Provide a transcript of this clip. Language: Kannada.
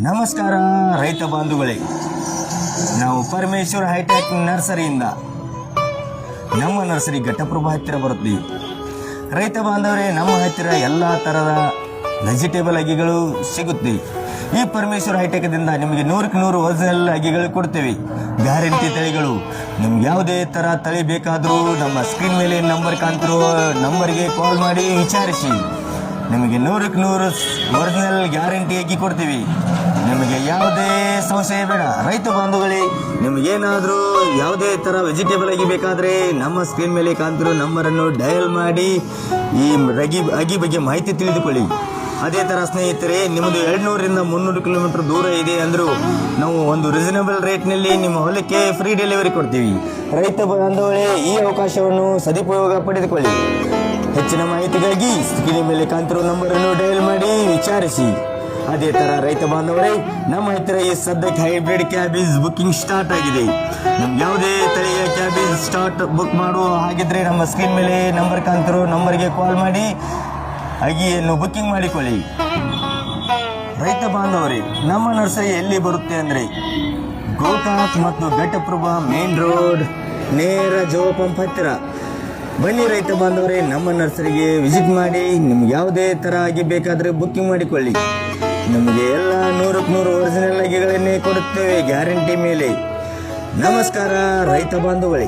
ನಮಸ್ಕಾರ ರೈತ ಬಾಂಧುಗಳೇ, ನಾವು ಪರಮೇಶ್ವರ್ ಹೈಟೆಕ್ ನರ್ಸರಿಯಿಂದ ನಮ್ಮ ನರ್ಸರಿ ಘಟಪ್ರಭಾ ಹತ್ತಿರ ಬರುತ್ತೀವಿ. ರೈತ ಬಾಂಧವರೇ, ನಮ್ಮ ಹತ್ತಿರ ಎಲ್ಲ ಥರದ ವೆಜಿಟೇಬಲ್ ಅಗಿಗಳು ಸಿಗುತ್ತೆ. ಈ ಪರಮೇಶ್ವರ್ ಹೈಟೆಕ್ದಿಂದ ನಿಮಗೆ 100% ಒರಿಜಿನಲ್ ಅಗಿಗಳು ಕೊಡ್ತೇವೆ. ಗ್ಯಾರಂಟಿ ತಳಿಗಳು. ನಿಮ್ಗೆ ಯಾವುದೇ ಥರ ತಳಿ ಬೇಕಾದರೂ ನಮ್ಮ ಸ್ಕ್ರೀನ್ ಮೇಲೆ ನಂಬರ್ ಕಾಣ್ತಿರೋ ನಂಬರ್ಗೆ ಕಾಲ್ ಮಾಡಿ ವಿಚಾರಿಸಿ. ನಿಮಗೆ 100% ಒರಿಜಿನಲ್ ಗ್ಯಾರಂಟಿ ಅಕ್ಕಿ ಕೊಡ್ತೀವಿ. ನಿಮಗೆ ಯಾವುದೇ ಸಂಶಯ ಬೇಡ. ರೈತ ಬಾಂಧುಗಳೇ, ನಿಮಗೇನಾದರೂ ಯಾವುದೇ ಥರ ವೆಜಿಟೇಬಲ್ ಅಗಿ ಬೇಕಾದರೆ ನಮ್ಮ ಸ್ಕ್ರೀನ್ ಮೇಲೆ ಕಾಣ್ತಿರೋ ನಂಬರನ್ನು ಡಯಲ್ ಮಾಡಿ ಈ ಅಗಿ ಬಗ್ಗೆ ಮಾಹಿತಿ ತಿಳಿದುಕೊಳ್ಳಿ. ಅದೇ ಥರ ಸ್ನೇಹಿತರೆ, ನಿಮ್ಮದು 200ರಿಂದ 300 ಕಿಲೋಮೀಟರ್ ದೂರ ಇದೆ ಅಂದರೂ ನಾವು ಒಂದು ರೀಸನಬಲ್ ರೇಟ್ನಲ್ಲಿ ನಿಮ್ಮ ಹೊಲಕ್ಕೆ ಫ್ರೀ ಡೆಲಿವರಿ ಕೊಡ್ತೀವಿ. ರೈತ ಬಾಂಧವರೇ, ಈ ಅವಕಾಶವನ್ನು ಸದುಪಯೋಗ ಪಡೆದುಕೊಳ್ಳಿ. ಹೆಚ್ಚಿನ ಮಾಹಿತಿಗಾಗಿ ಸ್ಕ್ರೀನ್ ಮೇಲೆ ಕಾಣ್ತಿರೋ ನಂಬರನ್ನು ಡಯಲ್ ಮಾಡಿ ವಿಚಾರಿಸಿ. ಅದೇ ಥರ ರೈತ ಬಾಂಧವರೇ, ನಮ್ಮ ಹತ್ತಿರ ಈ ಸದ್ಯಕ್ಕೆ ಹೈಬ್ರಿಡ್ ಕ್ಯಾಬೇಜ್ ಬುಕ್ಕಿಂಗ್ ಸ್ಟಾರ್ಟ್ ಆಗಿದೆ. ನಮ್ಗೆ ಯಾವುದೇ ತಳಿಯ ಕ್ಯಾಬೇಜ್ ಬುಕ್ ಮಾಡುವ ಹಾಗಿದ್ರೆ ನಮ್ಮ ಸ್ಕ್ರೀನ್ ಮೇಲೆ ನಂಬರ್ ಕಾಣ್ತಿರೋ ನಂಬರ್ಗೆ ಕಾಲ್ ಮಾಡಿ ಅಗಿಯನ್ನು ಬುಕ್ಕಿಂಗ್ ಮಾಡಿಕೊಳ್ಳಿ. ರೈತ ಬಾಂಧವರೇ, ನಮ್ಮ ನರ್ಸರಿ ಎಲ್ಲಿ ಬರುತ್ತೆ ಅಂದರೆ ಗೋಕಾಕ್ ಮತ್ತು ಘಟಪ್ರಭಾ ಮೇನ್ ರೋಡ್ ನೇರ ಜೋಗ ಪಂಪ್ ಹತ್ತಿರ. ಬನ್ನಿ ರೈತ ಬಾಂಧವರೇ, ನಮ್ಮ ನರ್ಸರಿಗೆ ವಿಸಿಟ್ ಮಾಡಿ. ನಿಮ್ಗೆ ಯಾವುದೇ ಥರ ಆಗಿ ಬೇಕಾದರೆ ಬುಕ್ಕಿಂಗ್ ಮಾಡಿಕೊಳ್ಳಿ. ನಮಗೆ ಎಲ್ಲ 100% ಒರಿಜಿನಲ್ ಅಗಿಗಳನ್ನೇ ಕೊಡುತ್ತೇವೆ ಗ್ಯಾರಂಟಿ ಮೇಲೆ. ನಮಸ್ಕಾರ ರೈತ ಬಾಂಧವರೇ.